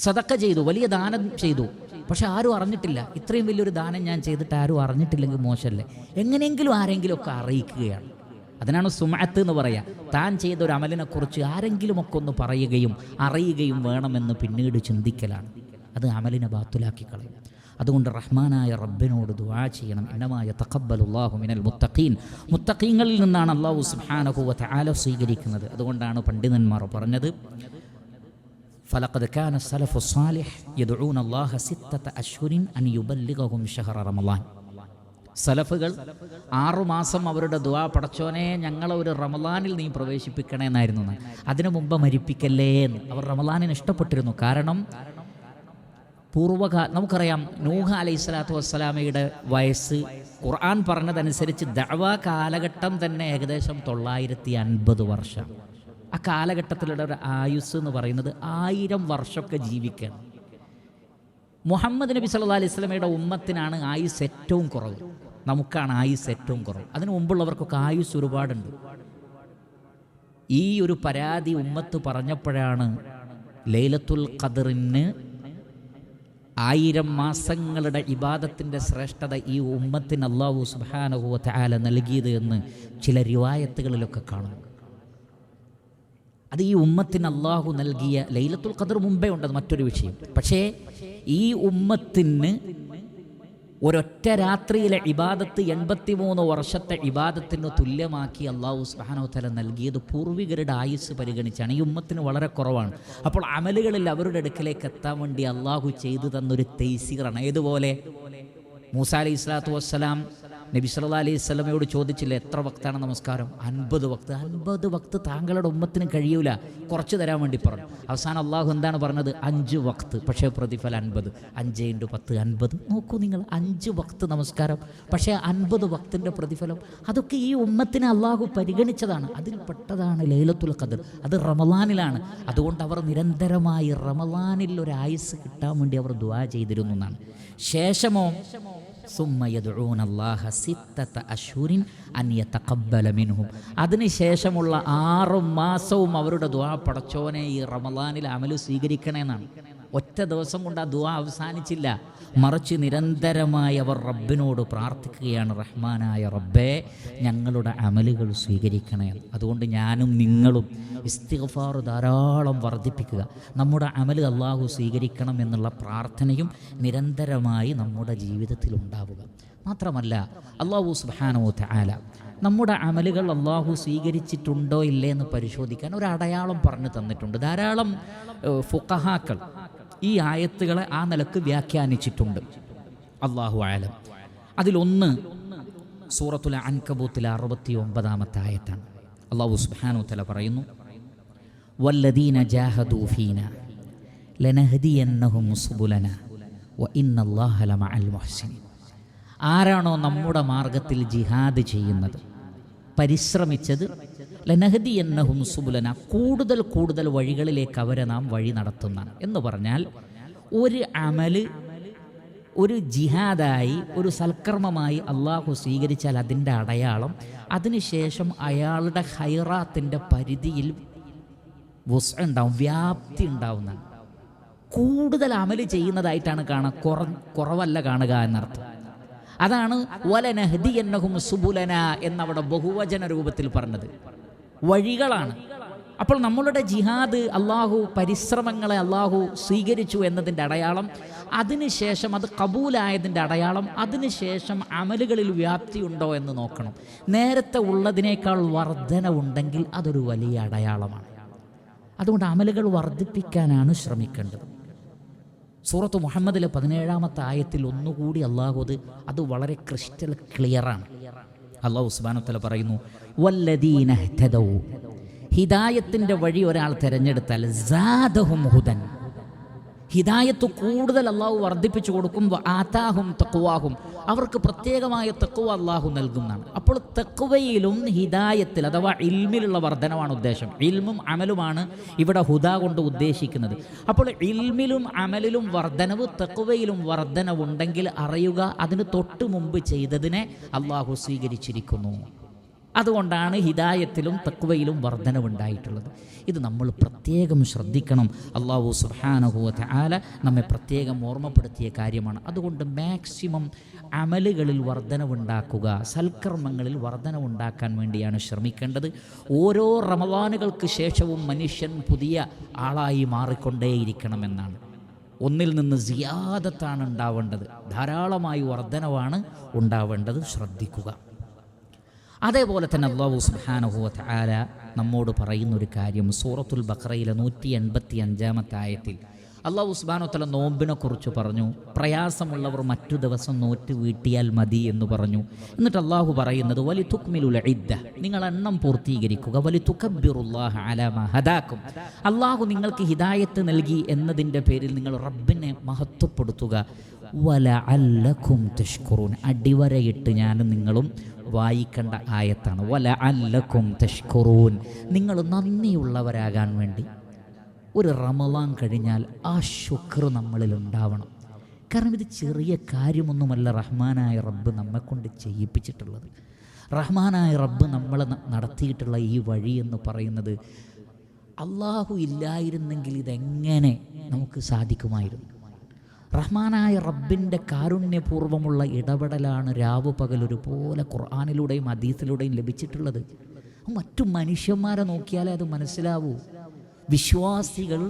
സദക്ക ചെയ്തു, വലിയ ദാനം ചെയ്തു, പക്ഷെ ആരും അറിഞ്ഞിട്ടില്ല. ഇത്രയും വലിയൊരു ദാനം ഞാൻ ചെയ്തിട്ട് ആരും അറിഞ്ഞിട്ടില്ലെങ്കിൽ മോശമല്ലേ? എങ്ങനെയെങ്കിലും ആരെങ്കിലും ഒക്കെ അറിയിക്കുകയാണ്. അതിനാണ് സുമഅത്ത് എന്ന് പറയുക. താൻ ചെയ്ത ഒരു അമലിനെക്കുറിച്ച് ആരെങ്കിലുമൊക്കെ ഒന്ന് പറയുകയും അറിയുകയും വേണമെന്ന് പിന്നീട് ചിന്തിക്കലാണ്. അത് അമലിനെ ബാത്തുലാക്കി കളയും. അതുകൊണ്ട് റഹ്മാനായ റബ്ബിനോട് ദുആ ചെയ്യണം. ഇന്നമാ യതഖബ്ബലുല്ലാഹു മിനൽ മുത്തഖീൻ. മുത്തഖീങ്ങളിൽ നിന്നാണ് അല്ലാഹു സുബ്ഹാനഹു വ തആല സ്വീകരിക്കുന്നത്. അതുകൊണ്ടാണ് പണ്ഡിതന്മാർ പറഞ്ഞത്, ഫലഖദ് കാന സലഫു സാലിഹ് യദ്ഊന അല്ലാഹ 6 അശ്ഹുരിൻ അൻ യുബല്ലിഗഹും ശഹറ റമളാൻ. സലഫുകൾ 6 മാസം അവരുടെ ദുആ, പടച്ചോനെ ഞങ്ങളെ ഒരു റമളാനിൽ നീ പ്രവേശിപ്പിക്കണേ എന്നായിരുന്നു. അതിനു മുമ്പ് മരിപ്പിക്കല്ലേ എന്ന് അവർ റമളാനിന് ഇഷ്ടപ്പെട്ടിരുന്നു. കാരണം നമുക്കറിയാം, നൂഹ് അലൈഹിസ്സലാത്തു വസ്സലാമയുടെ വയസ്സ് ഖുർആൻ പറഞ്ഞതനുസരിച്ച് ദഅവാ കാലഘട്ടം തന്നെ ഏകദേശം 950 വർഷം. ആ കാലഘട്ടത്തിലുള്ള ഒരു ആയുസ് എന്ന് പറയുന്നത് 1000 വർഷമൊക്കെ ജീവിക്കണം. മുഹമ്മദ് നബി സല്ലല്ലാഹു അലൈഹി വസല്ലമയുടെ ഉമ്മത്തിനാണ് ആയുസ് ഏറ്റവും കുറവ്, നമുക്കാണ് ആയുസ് ഏറ്റവും കുറവ്. അതിനു മുമ്പുള്ളവർക്കൊക്കെ ആയുസ് ഒരുപാടുണ്ട്. ഈ ഒരു പരാതി ഉമ്മത്ത് പറഞ്ഞപ്പോഴാണ് ലൈലത്തുൽ ഖദ്റിന് 1000 മാസങ്ങളുടെ ഇബാദത്തിൻ്റെ ശ്രേഷ്ഠത ഈ ഉമ്മത്തിന് അല്ലാഹു സുബ്ഹാനഹു വ തആല നൽകിയത് എന്ന് ചില റിവായത്തുകളിലൊക്കെ കാണുന്നു. അത് ഈ ഉമ്മത്തിന് അല്ലാഹു നൽകിയ, ലൈലത്തുൽ ഖദ്ർ മുമ്പേ ഉണ്ടത് മറ്റൊരു വിഷയം. പക്ഷേ ഈ ഉമ്മത്തിന് ഒരൊറ്റ രാത്രിയിലെ ഇബാദത്ത് 83 വർഷത്തെ ഇബാദത്തിന് തുല്യമാക്കി അല്ലാഹു സുബ്ഹാനഹു വ തആല നൽകിയത് പൂർവികരുടെ ആയുസ് പരിഗണിച്ചാണ്. ഈ ഉമ്മത്തിന് വളരെ കുറവാണ്. അപ്പോൾ അമലുകളിൽ അവരുടെ അടുക്കലേക്ക് എത്താൻ വേണ്ടി അല്ലാഹു ചെയ്തു തന്നൊരു തൈസീറാണ്. ഏതുപോലെ മൂസാ അലൈഹി സ്വലാത്തു വസ്സലാം നബി സല്ലല്ലാഹു അലൈഹി വസല്ലമയോട് ചോദിച്ചില്ല, എത്ര വക്താണ് നമസ്കാരം? 50 വക്ത്. 50 വക്ത് താങ്കളുടെ ഉമ്മത്തിന് കഴിയൂല, കുറച്ച് തരാൻ വേണ്ടി പറഞ്ഞു. അവസാനം അള്ളാഹു എന്താണ് പറഞ്ഞത്? 5 വക്ത്, പക്ഷേ പ്രതിഫലം 50. 5 × 10 50. നോക്കൂ നിങ്ങൾ, 5 വക്ത് നമസ്കാരം, പക്ഷേ 50 വക്തിൻ്റെ പ്രതിഫലം. അതൊക്കെ ഈ ഉമ്മത്തിനെ അള്ളാഹു പരിഗണിച്ചതാണ്. അതിൽ പെട്ടതാണ് ലൈലത്തുൽ ഖദ്ർ. അത് റമളാനിലാണ്. അതുകൊണ്ട് അവർ നിരന്തരമായി റമളാനിൽ ഒരു ആയുസ് കിട്ടാൻ വേണ്ടി അവർ ദുആ ചെയ്തിരുന്നു എന്നാണ്. ശേഷമോ സുമ്മ യദ്ഊന അല്ലാഹ 6 അശ്ഹുരിൻ അൻ യതഖബ്ബല മിൻഹും. അതിനുശേഷമുള്ള 6 മാസവും അവരുടെ ദുആ, പടച്ചോനെ ഈ റമളാനിൽ അമല് സ്വീകരിക്കണേ എന്നാണ്. ഒറ്റ ദിവസം കൊണ്ട് ആ ദുആ അവസാനിച്ചില്ല, മറിച്ച് നിരന്തരമായി അവർ റബ്ബിനോട് പ്രാർത്ഥിക്കുകയാണ്, റഹ്മാനായ റബ്ബേ ഞങ്ങളുടെ അമലുകൾ സ്വീകരിക്കണേ. അതുകൊണ്ട് ഞാനും നിങ്ങളും ഇസ്തിഗ്ഫാർ ധാരാളം വർദ്ധിപ്പിക്കുക. നമ്മുടെ അമല് അല്ലാഹു സ്വീകരിക്കണം എന്നുള്ള പ്രാർത്ഥനയും നിരന്തരമായി നമ്മുടെ ജീവിതത്തിൽ ഉണ്ടാവുക. മാത്രമല്ല അല്ലാഹു സുബ്ഹാനഹു വ തആല നമ്മുടെ അമലുകൾ അല്ലാഹു സ്വീകരിച്ചിട്ടുണ്ടോ ഇല്ലേ എന്ന് പരിശോധിക്കാൻ ഒരു അടയാളം പറഞ്ഞു തന്നിട്ടുണ്ട്. ധാരാളം ഫുഖഹാക്കൾ ഈ ആയത്തുകളെ ആ നിലക്ക് വ്യാഖ്യാനിച്ചിട്ടുണ്ട്. അല്ലാഹു അഅലം. അതിലൊന്ന് സൂറത്തുൽ അൻകബൂത്തിലെ 69-ാമത്തെ ആയത്താണ്. അല്ലാഹു സുബ്ഹാനഹു വ തആല പറയുന്നു, വല്ലദീന ജാഹദൂ ഫീനാ ലനഹ്ദിയന്നഹും സുബുലനാ വ ഇന്നല്ലാഹ ലമഅൽ മുഹ്സിനീൻ. ആരാണോ നമ്മുടെ മാർഗത്തിൽ ജിഹാദ് ചെയ്യുന്നത്, പരിശ്രമിച്ചത്, ലനഹ്ദിയന്നഹും സുബുലന, കൂടുതൽ കൂടുതൽ വഴികളിലേക്ക് അവരെ നാം വഴി നടത്തുന്നതാണ്. എന്ന് പറഞ്ഞാൽ ഒരു അമല് ഒരു ജിഹാദായി, ഒരു സൽക്കർമ്മമായി അള്ളാഹു സ്വീകരിച്ചാൽ അതിൻ്റെ അടയാളം അതിനുശേഷം അയാളുടെ ഖൈറാത്തിൻ്റെ പരിധിയിൽ വുസ്അ ഉണ്ടാവും, വ്യാപ്തി ഉണ്ടാവുന്നതാണ്. കൂടുതൽ അമല് ചെയ്യുന്നതായിട്ടാണ് കാണുക, കുറവല്ല കാണുക എന്നർത്ഥം. അതാണ് വലനഹ്ദിയന്നഹും സുബുലന എന്നവിടെ ബഹുവചന രൂപത്തിൽ പറഞ്ഞത്. വഴികളാണ്. അപ്പോൾ നമ്മളുടെ ജിഹാദ്, അള്ളാഹു പരിശ്രമങ്ങളെ അള്ളാഹു സ്വീകരിച്ചു എന്നതിൻ്റെ അടയാളം, അതിനുശേഷം അത് കബൂലായതിൻ്റെ അടയാളം, അതിനുശേഷം അമലുകളിൽ വ്യാപ്തിയുണ്ടോ എന്ന് നോക്കണം. നേരത്തെ ഉള്ളതിനേക്കാൾ വർധനവുണ്ടെങ്കിൽ അതൊരു വലിയ അടയാളമാണ്. അതുകൊണ്ട് അമലുകൾ വർദ്ധിപ്പിക്കാനാണ് ശ്രമിക്കേണ്ടത്. സൂറത്ത് മുഹമ്മദിലെ 17-ാമത്തെ ആയത്തിൽ ഒന്നുകൂടി അള്ളാഹു അത് വളരെ ക്രിസ്റ്റൽ ക്ലിയറാണ്. അള്ളാഹു സുബ്ഹാനഹു വ തആല പറയുന്നു, വല്ലദീന ഇഹ്തദൗ, ഹിദായത്തിൻ്റെ വഴി ഒരാൾ തിരഞ്ഞെടുത്താൽ സാദഹും ഹുദൻ, ഹിദായത്ത് കൂടുതൽ അള്ളാഹു വർദ്ധിപ്പിച്ചു കൊടുക്കും. ആതാഹും തഖ്വാഹും, അവർക്ക് പ്രത്യേകമായ തഖ്വ അള്ളാഹു നൽകുന്നതാണ്. അപ്പോൾ തഖ്വയിലും ഹിദായത്തിൽ അഥവാ ഇൽമിലുള്ള വർധനവാണ് ഉദ്ദേശം. ഇൽമും അമലുമാണ് ഇവിടെ ഹുദ കൊണ്ട് ഉദ്ദേശിക്കുന്നത്. അപ്പോൾ ഇൽമിലും അമലിലും വർധനവ്, തഖ്വയിലും വർധനവുണ്ടെങ്കിൽ അറിയുക അതിന് തൊട്ട് മുമ്പ് ചെയ്തതിനെ അള്ളാഹു സ്വീകരിച്ചിരിക്കുന്നു. അതുകൊണ്ടാണ് ഹിദായത്തിലും തഖ്വയിലും വർധനവുണ്ടായിട്ടുള്ളത്. ഇത് നമ്മൾ പ്രത്യേകം ശ്രദ്ധിക്കണം. അല്ലാഹു സുബ്ഹാനഹു വ തആല നമ്മെ പ്രത്യേകം ഓർമ്മപ്പെടുത്തിയ കാര്യമാണ്. അതുകൊണ്ട് മാക്സിമം അമലുകളിൽ വർധനവുണ്ടാക്കുക, സൽക്കർമ്മങ്ങളിൽ വർധനവുണ്ടാക്കാൻ വേണ്ടിയാണ് ശ്രമിക്കേണ്ടത്. ഓരോ റമളാനുകൾക്ക് ശേഷവും മനുഷ്യൻ പുതിയ ആളായി മാറിക്കൊണ്ടേയിരിക്കണമെന്നാണ്. ഒന്നിൽ നിന്ന് സിയാദത്താണ് ഉണ്ടാവേണ്ടത്, ധാരാളമായി വർധനവാണ് ഉണ്ടാവേണ്ടത്. ശ്രദ്ധിക്കുക. അതേപോലെ തന്നെ അല്ലാഹു സുബ്ഹാനഹു വ തആല നമ്മോട് പറയുന്നൊരു കാര്യം സൂറത്തുൽ ബഖറയിലെ 185-ാമത്തെ ആയത്തിൽ അല്ലാഹു സുബ്ഹാനഹു വ തആല നോമ്പിനെ കുറിച്ച് പറഞ്ഞു. പ്രയാസമുള്ളവർ മറ്റു ദിവസം നോറ്റ് വീട്ടിയാൽ മതി എന്ന് പറഞ്ഞു. എന്നിട്ട് അല്ലാഹു പറയുന്നത് വലിതുക്മിലുൽ ഇദ്ദ, നിങ്ങൾ എണ്ണം പൂർത്തീകരിക്കുക. വലിതുകബ്ബിറുല്ലാഹ അലാ മാ ഹദാക്കും, അല്ലാഹു നിങ്ങൾക്ക് ഹിദായത്ത് നൽകി എന്നതിൻ്റെ പേരിൽ നിങ്ങൾ റബ്ബിനെ മഹത്വപ്പെടുത്തുക. വലഅല്ലകും തഷ്കുറൂൻ, അടിവരയിട്ട് ഞാനും നിങ്ങളും വായിക്കേണ്ട ആയത്താണ്. വലഅല്ലകും തഷ്കുറൂൻ, നിങ്ങൾ നന്ദിയുള്ളവരാകാൻ വേണ്ടി ഒരു റമളാൻ കഴിഞ്ഞാൽ ആ ശുക്ർ നമ്മളിൽ ഉണ്ടാവണം. കാരണം ഇത് ചെറിയ കാര്യമൊന്നുമല്ല റഹ്മാനായ റബ്ബ് നമ്മെക്കൊണ്ട് ചെയ്യിപ്പിച്ചിട്ടുള്ളത്. റഹ്മാനായ റബ്ബ് നമ്മളെ നടത്തിയിട്ടുള്ള ഈ വഴി എന്ന് പറയുന്നത് അള്ളാഹു ഇല്ലായിരുന്നെങ്കിൽ ഇതെങ്ങനെ നമുക്ക് സാധിക്കുമായിരുന്നു? റഹ്മാനായ റബ്ബിൻ്റെ കാരുണ്യപൂർവ്വമുള്ള ഇടപെടലാണ് രാവ് പകൽ ഒരുപോലെ ഖുർആനിലൂടെയും ഹദീസിലൂടെയും ലഭിച്ചിട്ടുള്ളത്. മറ്റു മനുഷ്യന്മാരെ നോക്കിയാലേ അത് മനസ്സിലാവൂ. വിശ്വാസികൾ,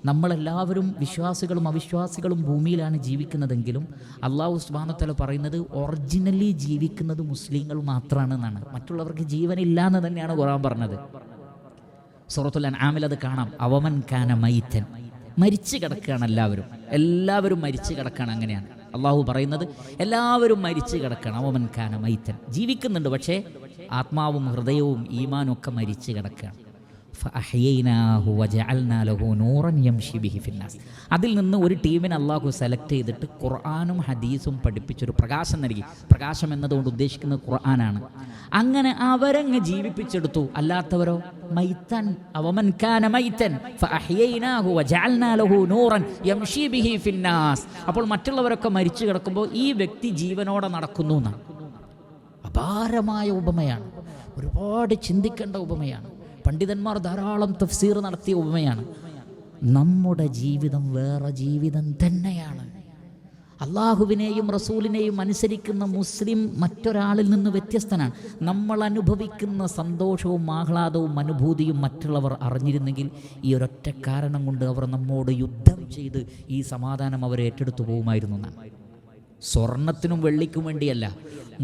നമ്മളെല്ലാവരും വിശ്വാസികളും അവിശ്വാസികളും ഭൂമിയിലാണ് ജീവിക്കുന്നതെങ്കിലും അല്ലാഹു സുബ്ഹാനഹു വ തആല പറയുന്നത് ഒറിജിനലി ജീവിക്കുന്നത് മുസ്ലിങ്ങൾ മാത്രമാണെന്നാണ്. മറ്റുള്ളവർക്ക് ജീവനില്ല എന്ന് തന്നെയാണ് ഖുർആൻ പറഞ്ഞത്. സൂറത്തുൽ അൻആമിൽ അത് കാണാം. അവമൻ കാന മൈതൻ, മരിച്ചു കിടക്കുകയാണ് എല്ലാവരും മരിച്ചു കിടക്കുകയാണ്. അങ്ങനെയാണ് അള്ളാഹു പറയുന്നത്, എല്ലാവരും മരിച്ചു കിടക്കുകയാണ്. അവമൻ കാന മൈതൻ, ജീവിക്കുന്നുണ്ട് പക്ഷേ ആത്മാവും ഹൃദയവും ഈമാനും ഒക്കെ മരിച്ചു കിടക്കുകയാണ്. ഫഅഹ്യൈനാഹു വജഅൽനാ ലഹു നൂറൻ യംശി ബിഹി ഫിന്നാസ്, അതിൽ നിന്ന് ഒരു ടീമിനെ അള്ളാഹു സെലക്ട് ചെയ്തിട്ട് ഖുർആനും ഹദീസും പഠിപ്പിച്ചൊരു പ്രകാശം നൽകി. പ്രകാശം എന്നതുകൊണ്ട് ഉദ്ദേശിക്കുന്നത് ഖുർആനാണ്. അങ്ങനെ അവരങ്ങ് ജീവിപ്പിച്ചെടുത്തു. അല്ലാത്തവരോ മൈതൻ, അവമൻ കാന മൈതൻ ഫഅഹ്യൈനാഹു വജഅൽനാ ലഹു നൂറൻ യംശി ബിഹി ഫിന്നാസ്. അപ്പോൾ മറ്റുള്ളവരൊക്കെ മരിച്ചു കിടക്കുമ്പോൾ ഈ വ്യക്തി ജീവനോടെ നടക്കുന്നു എന്നാണ്. അപാരമായ ഉപമയാണ്, ഒരുപാട് ചിന്തിക്കേണ്ട ഉപമയാണ്. പണ്ഡിതന്മാർ ധാരാളം തഫ്സീർ നടത്തിയ ഉപമയാണ്. നമ്മുടെ ജീവിതം വേറെ ജീവിതം തന്നെയാണ്. അള്ളാഹുവിനെയും റസൂലിനെയും അനുസരിക്കുന്ന മുസ്ലിം മറ്റൊരാളിൽ നിന്ന് വ്യത്യസ്തനാണ്. നമ്മൾ അനുഭവിക്കുന്ന സന്തോഷവും ആഹ്ലാദവും അനുഭൂതിയും മറ്റുള്ളവർ അറിഞ്ഞിരുന്നെങ്കിൽ ഈ ഒരൊറ്റ കാരണം കൊണ്ട് അവർ നമ്മോട് യുദ്ധം ചെയ്ത് ഈ സമാധാനം അവർ ഏറ്റെടുത്തു പോകുമായിരുന്നു എന്നാണ്. സ്വർണത്തിനും വെള്ളിക്കും വേണ്ടിയല്ല,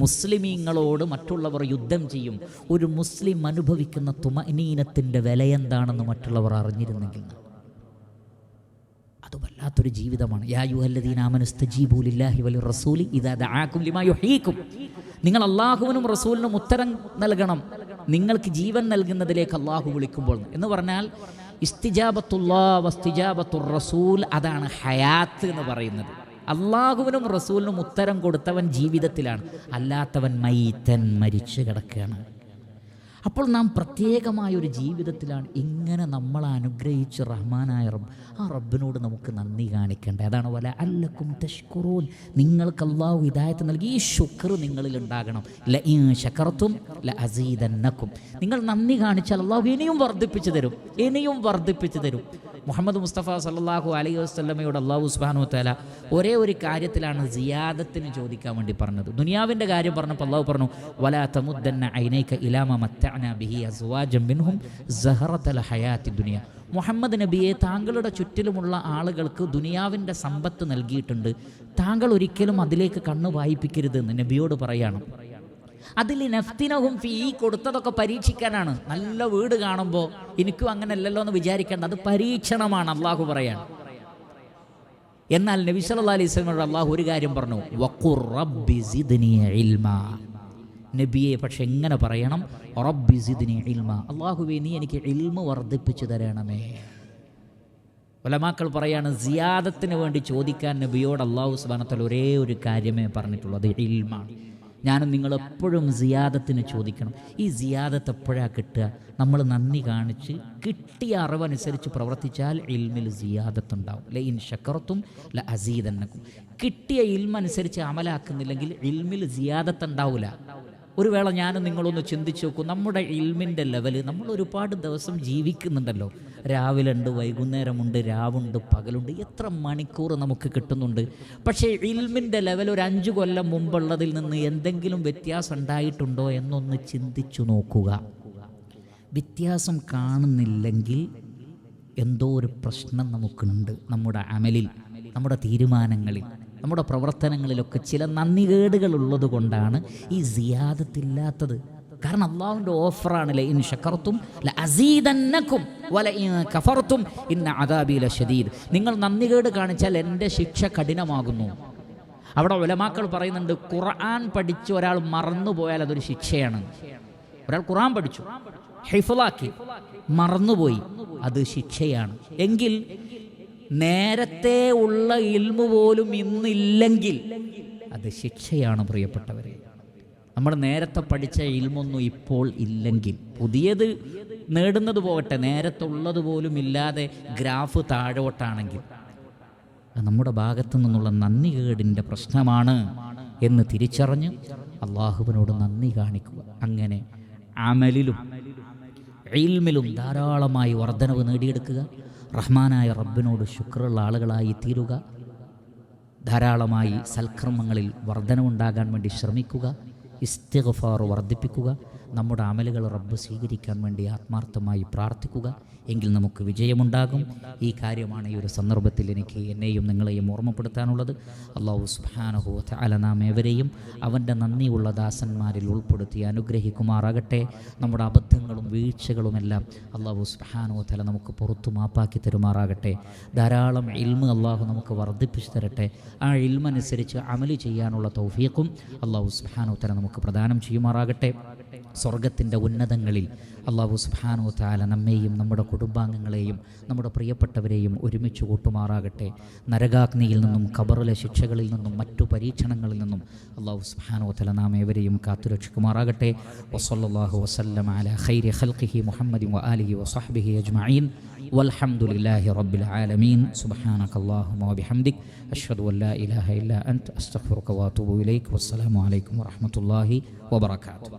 മുസ്ലിമീങ്ങളോട് മറ്റുള്ളവർ യുദ്ധം ചെയ്യും. ഒരു മുസ്ലിം അനുഭവിക്കുന്ന തുമഅനീനത്തിൻ്റെ വിലയെന്താണെന്ന് മറ്റുള്ളവർ അറിഞ്ഞിരുന്നെങ്കിൽ. അത് വല്ലാത്തൊരു ജീവിതമാണ്. യാ അയ്യുഹല്ലദീന ആമനൂ ഇസ്തജീബൂ ലില്ലാഹി വലിർറസൂലി ഇദാ ദഅാകും ലിമാ യുഹ്യീകും, നിങ്ങൾ അള്ളാഹുവിനും റസൂലിനും ഉത്തരം നൽകണം നിങ്ങൾക്ക് ജീവൻ നൽകുന്നതിലേക്ക് അള്ളാഹു വിളിക്കുമ്പോൾ എന്ന് പറഞ്ഞാൽ ഇസ്തിജാബത്തുല്ലാഹ് വസ്തിജാബത്തുർ റസൂൽ, അതാണ് ഹയാത്ത് എന്ന് പറയുന്നത്. അള്ളാഹുവിനും റസൂലിനും ഉത്തരം കൊടുത്തവൻ ജീവിതത്തിലാണ്, അല്ലാത്തവൻ മൈതൻ, മരിച്ചു കിടക്കുകയാണ്. അപ്പോൾ നാം പ്രത്യേകമായൊരു ജീവിതത്തിലാണ്. ഇങ്ങനെ നമ്മളെ അനുഗ്രഹിച്ച് റഹ്മാനായ റബ്ബ്, ആ റബ്ബിനോട് നമുക്ക് നന്ദി കാണിക്കേണ്ടത്. അതാണ് വലഅല്ലകും തഷ്കുറൂൻ, നിങ്ങൾക്ക് അല്ലാഹു ഹിദായത്ത് നൽകി. ഈ ശുക്ർ നിങ്ങളിൽ ഉണ്ടാകണം. ലഇൻ ശകർതും ലഅസീദന്നകും, നിങ്ങൾ നന്ദി കാണിച്ചാൽ അല്ലാഹു ഇനിയും വർദ്ധിപ്പിച്ചു തരും. മുഹമ്മദ് മുസ്തഫ സല്ലല്ലാഹു അലൈഹി വസല്ലമയോട് അല്ലാഹു സുബ്ഹാനഹു വ തആല ഒരേ ഒരു കാര്യത്തിലാണ് സിയാദത്തിന് ചോദിക്കാൻ വേണ്ടി പറഞ്ഞത്. ദുനിയാവിൻ്റെ കാര്യം പറഞ്ഞപ്പോൾ അല്ലാഹു പറഞ്ഞു, വലാ തമുദ്ദന്ന ഐനൈക ഇലാ മാ മത്തഅനാ ബിഹി അസ്വാജൻ മിൻഹും സഹറത്തൽ ഹയാത്തി ദുനിയ. മുഹമ്മദ് നബിയെ, താങ്കളുടെ ചുറ്റിലുമുള്ള ആളുകൾക്ക് ദുനിയാവിൻ്റെ സമ്പത്ത് നൽകിയിട്ടുണ്ട്, താങ്കൾ ഒരിക്കലും അതിലേക്ക് കണ്ണു വായിപ്പിക്കരുതെന്ന് നബിയോട് പറയാണ്. അതിൽ നഫ്തിനഹും ഫീ, കൊടുത്തതൊക്കെ പരീക്ഷിക്കാനാണ്. നല്ല വീട് കാണുമ്പോൾ എനിക്കും അങ്ങനെ അല്ലല്ലോ എന്ന് വിചാരിക്കേണ്ട, അത് പരീക്ഷണമാണ്. അള്ളാഹു പറയാണ് എന്നാൽ നബി സല്ലല്ലാഹു അലൈഹി വസല്ലം അല്ലാഹു ഒരു കാര്യം പറഞ്ഞു, വഖുർ റബ്ബി സിദ്നി ഇൽമാ. നബിയെ പക്ഷെ എങ്ങനെ പറയണം? റബ്ബി സിദ്നി ഇൽമാ, അല്ലാഹുവേ നീ എനിക്ക് ഇൽമ വർദ്ധിപ്പിച്ചു തരണമേ. ഉലമാക്കൾ പറയാണ്, സിയാദത്തിന് വേണ്ടി ചോദിക്കാൻ നബിയോട് അല്ലാഹു സുബ്ഹാനഹു വ തആല ഒരേ ഒരു കാര്യമേ പറഞ്ഞിട്ടുള്ളത്, ഇൽമാണ്. ഞാനും നിങ്ങളെപ്പോഴും സിയാദത്തിന് ചോദിക്കണം. ഈ സിയാദത്ത് എപ്പോഴാണ് കിട്ടുക? നമ്മൾ നന്ദി കാണിച്ച് കിട്ടിയ അറിവനുസരിച്ച് പ്രവർത്തിച്ചാൽ ഇൽമിൽ സിയാദത്തുണ്ടാവും. ലഇൻ ശക്കർതും ലഅസീദന്നകും. കിട്ടിയ ഇൽമനുസരിച്ച് അമലാക്കുന്നില്ലെങ്കിൽ ഇൽമിൽ സിയാദത്തുണ്ടാവില്ല. ഒരു വേള ഞാനും നിങ്ങളൊന്ന് ചിന്തിച്ച് നോക്കൂ, നമ്മുടെ ഇൽമിൻ്റെ ലെവല്, നമ്മൾ ഒരുപാട് ദിവസം ജീവിക്കുന്നുണ്ടല്ലോ. രാവിലെ ഉണ്ട്, വൈകുന്നേരമുണ്ട്, രാവുണ്ട്, പകലുണ്ട്, എത്ര മണിക്കൂർ നമുക്ക് കിട്ടുന്നുണ്ട്. പക്ഷേ ഇൽമിൻ്റെ ലെവൽ ഒരു 5 കൊല്ലം മുമ്പുള്ളതിൽ നിന്ന് എന്തെങ്കിലും വ്യത്യാസം ഉണ്ടായിട്ടുണ്ടോ എന്നൊന്ന് ചിന്തിച്ചു നോക്കുക. വ്യത്യാസം കാണുന്നില്ലെങ്കിൽ എന്തോ ഒരു പ്രശ്നം നമുക്കുണ്ട്. നമ്മുടെ അമലിൽ, നമ്മുടെ തീരുമാനങ്ങളിൽ, നമ്മുടെ പ്രവർത്തനങ്ങളിലൊക്കെ ചില നന്ദികേടുകൾ ഉള്ളത് കൊണ്ടാണ് ഈ സിയാദത്തില്ലാത്തത്. കാരണം അള്ളാഹുവിൻ്റെ ഓഫറാണ്, ലഇൻ ശക്കർതും ലഅസീദന്നകും വലഇൻ കഫർതും ഇന്ന അദാബി ലശദീദ്. നിങ്ങൾ നന്ദികേട് കാണിച്ചാൽ എൻ്റെ ശിക്ഷ കഠിനമാകുന്നു. അവിടെ ഉലമാക്കൾ പറയുന്നുണ്ട്, ഖുർആൻ പഠിച്ച് ഒരാൾ മറന്നുപോയാൽ അതൊരു ശിക്ഷയാണ്. ഒരാൾ ഖുർആൻ പഠിച്ചു, ഹിഫ്ളാക്കി, മറന്നുപോയി, അത് ശിക്ഷയാണ്. എങ്കിൽ നേരത്തെ ഉള്ള ഇൽമു പോലും ഇന്നില്ലെങ്കിൽ അത് ശിക്ഷയാണ് പ്രിയപ്പെട്ടവരെ. നമ്മൾ നേരത്തെ പഠിച്ച ഇൽമൊന്നും ഇപ്പോൾ ഇല്ലെങ്കിൽ, പുതിയത് നേടുന്നത് പോകട്ടെ, നേരത്തെ ഉള്ളതുപോലും ഇല്ലാതെ ഗ്രാഫ് താഴോട്ടാണെങ്കിൽ അത് നമ്മുടെ ഭാഗത്തു നിന്നുള്ള നന്ദികേടിൻ്റെ പ്രശ്നമാണ് എന്ന് തിരിച്ചറിഞ്ഞ് അള്ളാഹുവിനോട് നന്ദി കാണിക്കുക. അങ്ങനെ അമലിലും ഇൽമിലും ധാരാളമായി വർധനവ് നേടിയെടുക്കുക. റഹ്മാനായ റബ്ബിനോട് ശുക്റുള്ള ആളുകളായി തീരുക. ധാരാളമായി സൽക്കർമ്മങ്ങളിൽ വർധനവുണ്ടാകാൻ വേണ്ടി ശ്രമിക്കുക. ഇസ്തിഗ്ഫാർ വർദ്ധിപ്പിക്കുക. നമ്മുടെ അമലുകൾ റബ്ബ് സ്വീകരിക്കാൻ വേണ്ടി ആത്മാർത്ഥമായി പ്രാർത്ഥിക്കുക. എങ്കിൽ നമുക്ക് വിജയമുണ്ടാകും. ഈ കാര്യമാണ് ഈ ഒരു സന്ദർഭത്തിൽ എനിക്ക് എന്നെയും നിങ്ങളെയും ഓർമ്മപ്പെടുത്താനുള്ളത്. അല്ലാഹു സുബ്ഹാനഹു വ തആല നാം ഏവരെയും അവൻ്റെ നന്ദിയുള്ള ദാസന്മാരിൽ ഉൾപ്പെടുത്തി അനുഗ്രഹിക്കുമാറാകട്ടെ. നമ്മുടെ അബദ്ധങ്ങളും വീഴ്ചകളുമെല്ലാം അല്ലാഹു സുബ്ഹാനഹു വ തആല നമുക്ക് പുറത്തു മാപ്പാക്കി തരുമാറാകട്ടെ. ധാരാളം ഇൽമ് അല്ലാഹു നമുക്ക് വർദ്ധിപ്പിച്ചു തരട്ടെ. ആ ഇൽമനുസരിച്ച് അമല് ചെയ്യാനുള്ള തൗഫീഖും അല്ലാഹു സുബ്ഹാനഹു വ തആല നമുക്ക് പ്രദാനം ചെയ്യുമാറാകട്ടെ. സ്വർഗത്തിൻ്റെ ഉന്നതങ്ങളിൽ അല്ലാഹു സുബ്ഹാനഹു വ തആല നമ്മെയും നമ്മുടെ കുടുംബാംഗങ്ങളെയും നമ്മുടെ പ്രിയപ്പെട്ടവരെയും ഒരുമിച്ച് കൂട്ടുമാറാകട്ടെ. നരകാഗ്നിയിൽ നിന്നും ഖബറിലെ ശിക്ഷകളിൽ നിന്നും മറ്റു പരീക്ഷണങ്ങളിൽ നിന്നും അല്ലാഹു സുബ്ഹാനഹു വ തആല നാം ഏവരെയും കാത്തുരക്ഷിക്കുമാറാകട്ടെ. വസല്ലല്ലാഹു വസല്ലമ അലാ ഖൈരി ഖൽഖിഹി മുഹമ്മദിൻ വ ആലിഹി വസഹ്ബിഹി അജ്മഈൻ വൽഹംദുലില്ലാഹി റബ്ബിൽ ആലമീൻ. സുബ്ഹാനകല്ലാഹുമ്മ വബിഹംദിക് അഷ്ഹദു അൻ ലാ ഇലാഹ ഇല്ലാ അൻത അസ്തഗ്ഫിറുക വഅതൂബു ഇലൈക്. വസ്സലാമു അലൈക്കും വറഹ്മത്തുള്ളാഹി വബറകാതുഹു.